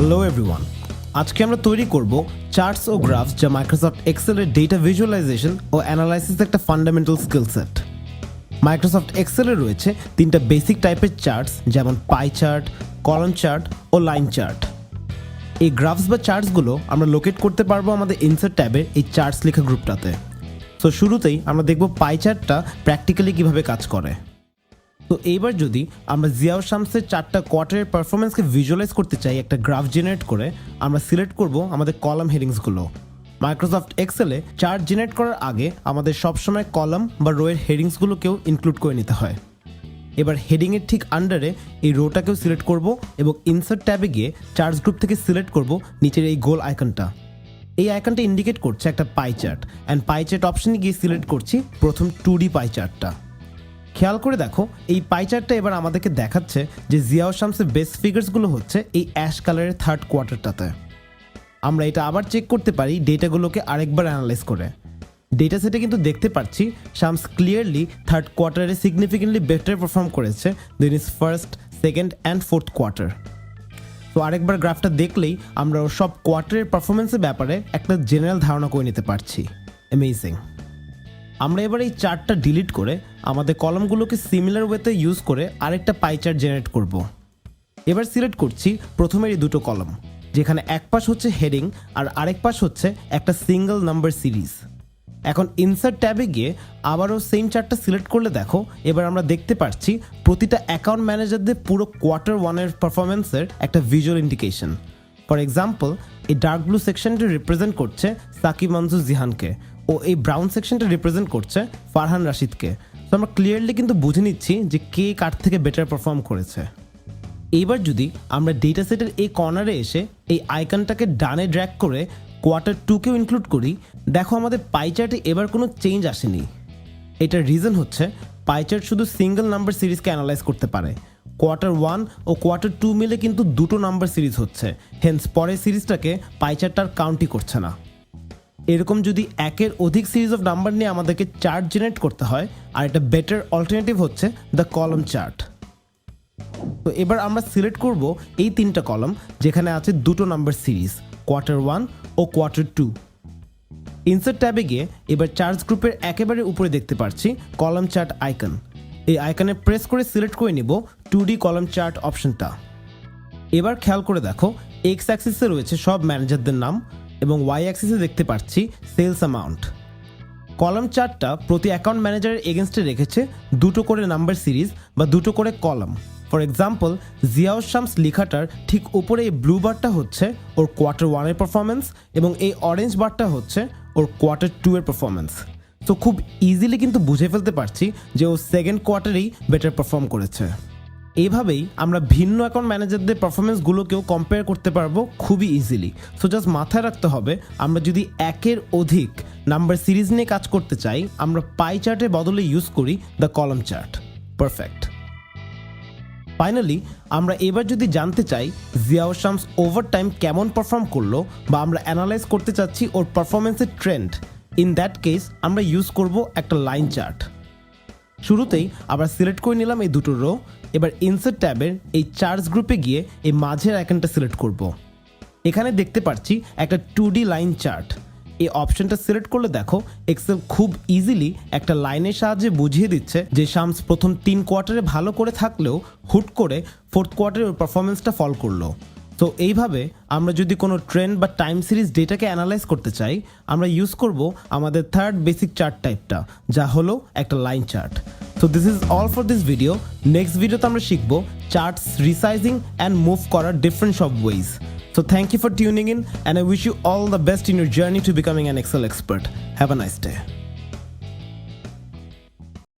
Hello everyone, আজকে আমরা তৈরি করব চার্টস ও গ্রাফস যা মাইক্রোসফট এক্সেলের ডেটা ভিজুয়ালাইজেশন ও অ্যানালাইসিস একটা ফান্ডামেন্টাল স্কিল সেট। মাইক্রোসফট এক্সেলে রয়েছে তিনটা বেসিক টাইপের চার্টস, যেমন পাই চার্ট, কলাম চার্ট ও লাইন চার্ট। এই গ্রাফস বা চার্টসগুলো আমরা লোকেট করতে পারবো আমাদের ইনসার্ট ট্যাবের এই চার্টস লেখা গ্রুপটাতে। তো শুরুতেই আমরা দেখব পাই চার্টটা প্র্যাকটিক্যালি কিভাবে কাজ করে। তো এইবার যদি আমরা জিয়াউর শামসের 4টা কোয়ার্টারের পারফরমেন্সকে ভিজুয়ালাইজ করতে চাই একটা গ্রাফ জেনারেট করে, আমরা সিলেক্ট করব আমাদের কলাম হেডিংসগুলো। মাইক্রোসফট এক্সেলে চার্ট জেনারেট করার আগে আমাদের সবসময় কলাম বা রোয়ের হেডিংসগুলোকেও ইনক্লুড করে নিতে হয়। এবার হেডিংয়ের ঠিক আন্ডারে এই রোটাকেও সিলেক্ট করব এবং ইনসার্ট ট্যাবে গিয়ে চার্টস গ্রুপ থেকে সিলেক্ট করব নিচের এই গোল আইকনটা। এই আইকনটা ইন্ডিকেট করছে একটা pie chart, and pie chart অপশনে গিয়ে সিলেক্ট করছি প্রথম 2D পাই চার্টটা। খেয়াল করে দেখো, এই পাই চার্টটা এবার আমাদেরকে দেখাচ্ছে যে জিয়াউর শামসের বেস্ট ফিগার্সগুলো হচ্ছে এই অ্যাশ কালারের থার্ড কোয়ার্টারটাতে। আমরা এটা আবার চেক করতে পারি ডেটাগুলোকে আরেকবার অ্যানালাইজ করে। ডেটা সেটে কিন্তু দেখতে পাচ্ছি শামস ক্লিয়ারলি থার্ড কোয়ার্টারে সিগনিফিকেন্টলি বেটার পারফর্ম করেছে then is first, second and fourth কোয়ার্টার। তো আরেকবার গ্রাফটা দেখলেই আমরা ওর সব কোয়ার্টারের পারফরমেন্সের ব্যাপারে একটা জেনারেল ধারণা করে নিতে পারছি। অ্যামেজিং। আমরা এবার এই চার্টটা ডিলিট করে আমাদের কলামগুলোকে সিমিলার ওয়েতে ইউজ করে আরেকটা পাই চার্ট জেনারেট করব। এবার সিলেক্ট করছি প্রথমের এই দুটো কলাম, যেখানে এক পাশ হচ্ছে হেডিং আর আরেক পাশ হচ্ছে একটা সিঙ্গেল নাম্বার সিরিজ। এখন ইনসার্ট ট্যাবে গিয়ে আবারও সেম চার্টটা সিলেক্ট করলে দেখো, এবার আমরা দেখতে পাচ্ছি প্রতিটা অ্যাকাউন্ট ম্যানেজারদের পুরো কোয়ার্টার ওয়ানের পারফরমেন্সের একটা ভিজুয়াল ইন্ডিকেশন। ফর এক্সাম্পল, এই ডার্ক ব্লু সেকশনটা রিপ্রেজেন্ট করছে সাকিব মনজুর জিহানকে ও এই ব্রাউন সেকশনটা রিপ্রেজেন্ট করছে ফারহান রাশিদকে। তো আমরা ক্লিয়ারলি কিন্তু বুঝে নিচ্ছি যে কে কার থেকে বেটার পারফর্ম করেছে। এইবার যদি আমরা ডেটা সেটের এই কর্নারে এসে এই আইকনটাকে ডানে ড্র্যাগ করে কোয়ার্টার 2কেও ইনক্লুড করি, দেখো আমাদের পাই চার্টে এবার কোনো চেঞ্জ আসেনি। এটার রিজন হচ্ছে পাই চার্ট শুধু সিঙ্গেল নাম্বার সিরিজকে অ্যানালাইজ করতে পারে। কোয়ার্টার 1 ও কোয়ার্টার 2 মিলে কিন্তু দুটো নাম্বার সিরিজ হচ্ছে, হেন্স পরের সিরিজটাকে পাই চার্টটা আর কাউন্টই করছে না। এরকম যদি একের অধিক সিরিজ অফ নাম্বার নিয়ে আমাদেরকে চার্ট জেনারেট করতে হয়, আর এটা বেটার অল্টারনেটিভ হচ্ছে দ্য কলাম চার্ট। তো এবার আমরা সিলেক্ট করব এই তিনটা কলাম যেখানে আছে দুটো নাম্বার সিরিজ, কোয়ার্টার 1 ও কোয়ার্টার 2। ইনসার্ট ট্যাবে গিয়ে এবার চার্টস গ্রুপের একেবারে উপরে দেখতে পাচ্ছি কলাম চার্ট আইকন। এই আইকনে প্রেস করে সিলেক্ট করে নিব 2D কলাম চার্ট অপশনটা। এবার খেয়াল করে দেখো, এক্স অ্যাক্সিসে রয়েছে সব ম্যানেজারদের নাম এবং ওয়াই অ্যাক্সিসে দেখতে পাচ্ছি সেলস অ্যামাউন্ট। কলাম চার্টটা প্রতি অ্যাকাউন্ট ম্যানেজারের এগেনস্টে রেখেছে দুটো করে নাম্বার সিরিজ বা দুটো করে column. For example, Ziaur Shams লেখাটার ঠিক উপরে এই ব্লু বারটা হচ্ছে ওর কোয়ার্টার 1-এর পারফরমেন্স এবং এই অরেঞ্জ বারটা হচ্ছে ওর কোয়ার্টার 2-এর পারফরমেন্স। তো খুব ইজিলি কিন্তু বুঝে ফেলতে পারছি যে ও সেকেন্ড কোয়ার্টারেই বেটার পারফর্ম করেছে। এইভাবেই আমরা ভিন্ন অ্যাকাউন্ট ম্যানেজারদের পারফরমেন্সগুলোকেও কম্পেয়ার করতে পারবো খুবই ইজিলি। সো জাস্ট মাথায় রাখতে হবে, আমরা যদি একের অধিক নাম্বার সিরিজ নিয়ে কাজ করতে চাই, আমরা পাই চার্টের বদলে ইউজ করি the column chart. Perfect. Finally আমরা এবার যদি জানতে চাই জিয়াউর শামস ওভার টাইম কেমন পারফর্ম করলো, বা আমরা অ্যানালাইজ করতে চাচ্ছি ওর পারফরমেন্সের ট্রেন্ড, ইন দ্যাট কেস আমরা ইউজ করব একটা লাইন চার্ট। শুরুতেই আবার সিলেক্ট করে নিলাম এই দুটো রো। এবার ইনসার্ট ট্যাবের এই চার্টস গ্রুপে গিয়ে এই মাঝের আইকনটা সিলেক্ট করব। এখানে দেখতে পাচ্ছি একটা 2D লাইন চার্ট। এই অপশনটা সিলেক্ট করলে দেখো, এক্সেল খুব ইজিলি একটা লাইনের সাহায্যে বুঝিয়ে দিচ্ছে যে শামস প্রথম 3 কোয়ার্টারে ভালো করে থাকলেও হুট করে ফোর্থ কোয়ার্টারে ওর পারফরমেন্সটা ফল করলো। তো এইভাবে আমরা যদি কোনো ট্রেন্ড বা টাইম সিরিজ ডেটাকে অ্যানালাইজ করতে চাই, আমরা ইউজ করব আমাদের থার্ড বেসিক চার্ট টাইপটা, যা হলো একটা line chart. So this is all for this video. Next video আমরা শিখব charts resizing and move করার different সব ways. So thank you for tuning in and I wish you all the best in your journey to becoming an Excel expert. Have a nice day.